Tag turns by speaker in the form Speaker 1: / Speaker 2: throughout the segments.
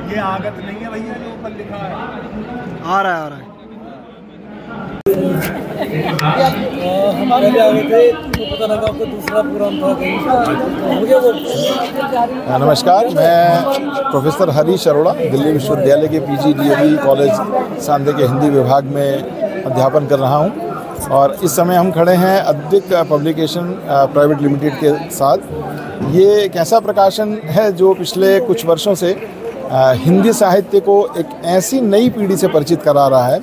Speaker 1: ये आगत नहीं है भैया जो ऊपर लिखा है।
Speaker 2: आ रहा है
Speaker 3: हम पहले आ गए थे तो पता लगा आपका दूसरा प्रोग्राम था कहीं।
Speaker 4: नमस्कार, मैं प्रोफेसर हरीश अरोड़ा दिल्ली विश्वविद्यालय के PGDOE कॉलेज सांधे के हिंदी विभाग में अध्यापन कर रहा हूं और इस समय हम खड़े हैं अद्विक पब्लिकेशन प्राइवेट लिमिटेड के साथ। ये एक ऐसा प्रकाशन है जो पिछले कुछ वर्षों से हिंदी साहित्य को एक ऐसी नई पीढ़ी से परिचित करा रहा है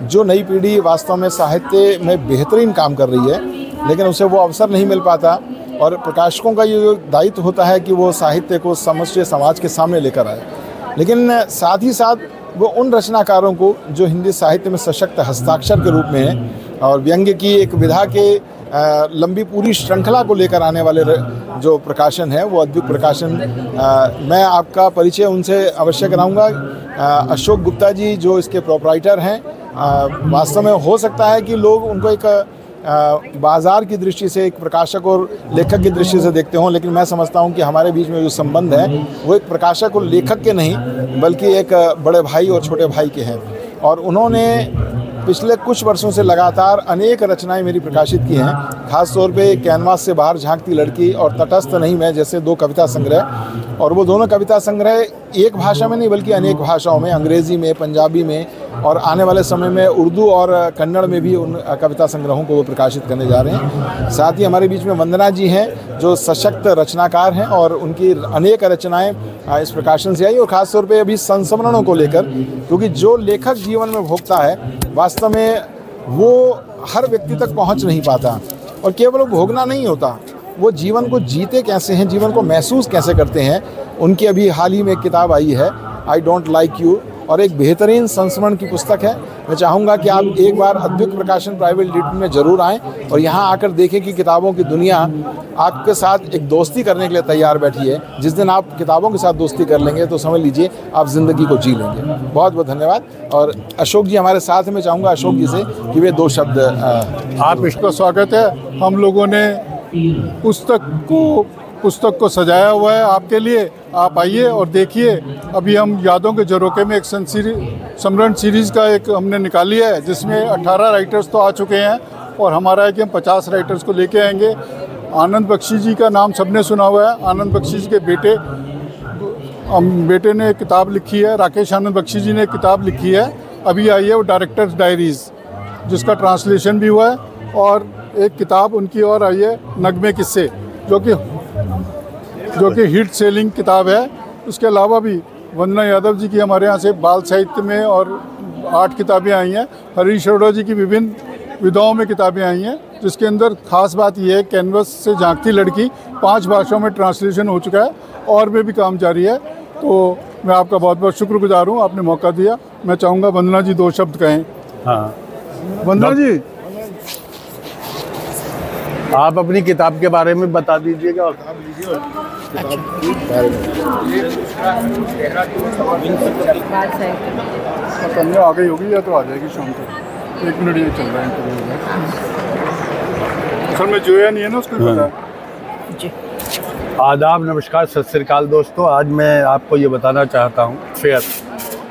Speaker 4: जो नई पीढ़ी वास्तव में साहित्य में बेहतरीन काम कर रही है, लेकिन उसे वो अवसर नहीं मिल पाता। और प्रकाशकों का ये दायित्व होता है कि वो साहित्य को समष्टि समाज के सामने लेकर आए, लेकिन साथ ही साथ वो उन रचनाकारों को जो हिंदी साहित्य में सशक्त हस्ताक्षर के रूप में है और व्यंग्य की एक विधा के लंबी पूरी श्रृंखला को लेकर आने वाले जो प्रकाशन है वो अद्विक प्रकाशन। मैं आपका परिचय उनसे अवश्य कराऊंगा। अशोक गुप्ता जी जो इसके प्रोप्राइटर हैं, वास्तव में हो सकता है कि लोग उनको एक बाज़ार की दृष्टि से, एक प्रकाशक और लेखक की दृष्टि से देखते हों, लेकिन मैं समझता हूं कि हमारे बीच में जो संबंध है वो एक प्रकाशक और लेखक के नहीं बल्कि एक बड़े भाई और छोटे भाई के हैं। और उन्होंने पिछले कुछ वर्षों से लगातार अनेक रचनाएं मेरी प्रकाशित की हैं, खास तौर पे कैनवास से बाहर झांकती लड़की और तटस्थ नहीं मैं जैसे 2 कविता संग्रह। और वो दोनों कविता संग्रह एक भाषा में नहीं बल्कि अनेक भाषाओं में, अंग्रेज़ी में, पंजाबी में और आने वाले समय में उर्दू और कन्नड़ में भी उन कविता संग्रहों को वो प्रकाशित करने जा रहे हैं। साथ ही हमारे बीच में वंदना जी हैं जो सशक्त रचनाकार हैं और उनकी अनेक रचनाएं इस प्रकाशन से आई और ख़ास तौर पे अभी संस्मरणों को लेकर, क्योंकि जो लेखक जीवन में भोगता है वास्तव में वो हर व्यक्ति तक पहुंच नहीं पाता। और केवल भोगना नहीं होता, वो जीवन को जीते कैसे हैं, जीवन को महसूस कैसे करते हैं। उनकी अभी हाल ही में एक किताब आई है आई डोंट लाइक यू और एक बेहतरीन संस्मरण की पुस्तक है। मैं चाहूँगा कि आप एक बार अद्विक प्रकाशन प्राइवेट लिमिटेड में ज़रूर आएँ और यहाँ आकर देखें कि किताबों की दुनिया आपके साथ एक दोस्ती करने के लिए तैयार बैठी है। जिस दिन आप किताबों के साथ दोस्ती कर लेंगे तो समझ लीजिए आप ज़िंदगी को जी लेंगे। बहुत बहुत धन्यवाद। और अशोक जी हमारे साथ में, चाहूँगा अशोक जी से कि वे 2 शब्द।
Speaker 5: आप इसका स्वागत है। हम लोगों ने पुस्तक को सजाया हुआ है आपके लिए, आप आइए और देखिए। अभी हम यादों के झरोखे में एक समरण सीरीज़ का एक हमने निकाली है जिसमें 18 राइटर्स तो आ चुके हैं और हमारा है कि हम 50 राइटर्स को लेके आएंगे। आनंद बख्शी जी का नाम सबने सुना हुआ है। आनंद बख्शी जी के बेटे ने एक किताब लिखी है, राकेश आनंद बख्शी जी ने एक किताब लिखी है, अभी आई है वो डायरेक्टर्स डायरीज़, जिसका ट्रांसलेशन भी हुआ है। और एक किताब उनकी और आई है नगमे किस्से, जो कि हिट सेलिंग किताब है। उसके अलावा भी वंदना यादव जी की हमारे यहाँ से बाल साहित्य में और 8 किताबें आई हैं। हरीश अरोड़ा जी की विभिन्न विधाओं में किताबें आई हैं, जिसके अंदर खास बात यह है कैनवस से झांकती लड़की 5 भाषाओं में ट्रांसलेशन हो चुका है और में भी काम जारी है। तो मैं आपका बहुत बहुत शुक्रगुजार हूँ, आपने मौका दिया। मैं चाहूँगा वंदना जी 2 शब्द कहें।
Speaker 6: हाँ,
Speaker 5: वंदना जी
Speaker 6: आप अपनी किताब के बारे में बता दीजिएगा।
Speaker 5: आ गई होगी या तो आ जाएगी शाम को। 1 मिनट ये चल रहा है असल में जोया नहीं है ना, उसको पता है जी।
Speaker 6: आदाब, नमस्कार, सत श्री अकाल दोस्तों। आज मैं आपको ये बताना चाहता हूँ फेयर,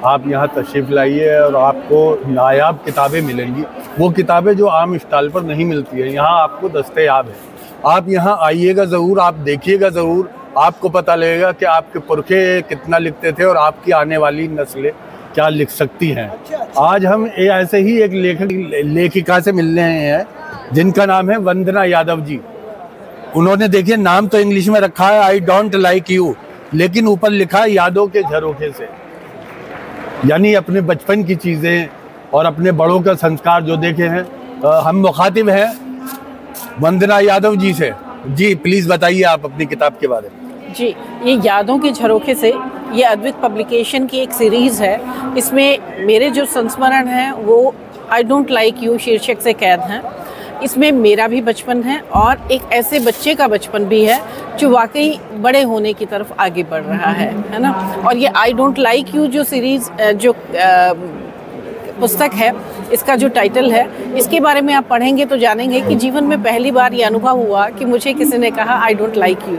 Speaker 6: आप यहाँ तशरीफ़ लाइए और आपको नायाब किताबें मिलेंगी। वो किताबें जो आम स्टॉल पर नहीं मिलती है, यहाँ आपको दस्तयाब है। आप यहाँ आइएगा ज़रूर, आप देखिएगा ज़रूर, आपको पता लगेगा कि आपके पुरखे कितना लिखते थे और आपकी आने वाली नस्लें क्या लिख सकती हैं। आज हम ऐसे ही एक लेखिका से मिलने हैं जिनका नाम है वंदना यादव जी। उन्होंने देखिए नाम तो इंग्लिश में रखा है आई डोंट लाइक यू, लेकिन ऊपर लिखा है यादों के झरोखे से, यानी अपने बचपन की चीज़ें और अपने बड़ों का संस्कार जो देखे हैं। हम मुखातिब हैं वंदना यादव जी से। जी प्लीज़ बताइए आप अपनी किताब के बारे में।
Speaker 7: जी, ये यादों के झरोखे से, ये अद्विक पब्लिकेशन की एक सीरीज़ है। इसमें मेरे जो संस्मरण हैं वो आई डोंट लाइक यू शीर्षक से कैद हैं। इसमें मेरा भी बचपन है और एक ऐसे बच्चे का बचपन भी है जो वाकई बड़े होने की तरफ आगे बढ़ रहा है ना। और ये आई डोंट लाइक यू जो सीरीज़ जो पुस्तक है इसका जो टाइटल है, इसके बारे में आप पढ़ेंगे तो जानेंगे कि जीवन में पहली बार ये अनुभव हुआ कि मुझे किसी ने कहा आई डोंट लाइक यू।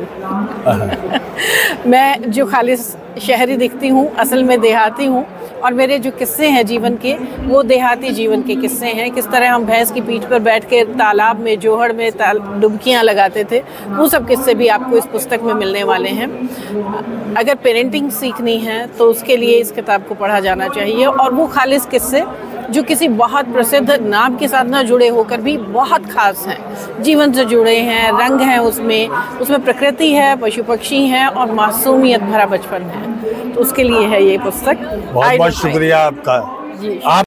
Speaker 7: मैं जो खालिस शहरी दिखती हूँ, असल में देहाती हूँ, और मेरे जो किस्से हैं जीवन के, वो देहाती जीवन के किस्से हैं। किस तरह हम भैंस की पीठ पर बैठ के तालाब में, जोहड़ में डुबकियाँ लगाते थे, वो सब किस्से भी आपको इस पुस्तक में मिलने वाले हैं। अगर पेरेंटिंग सीखनी है तो उसके लिए इस किताब को पढ़ा जाना चाहिए, और वो खालिस किस्से जो किसी बहुत प्रसिद्ध नाम के साथ ना जुड़े होकर भी बहुत खास हैं, जीवन से जुड़े हैं, रंग हैं उसमें प्रकृति है, पशु पक्षी हैं, और मासूमियत भरा बचपन है। तो उसके लिए है ये पुस्तक।
Speaker 6: बहुत बहुत शुक्रिया आपका।
Speaker 7: जी।
Speaker 6: आप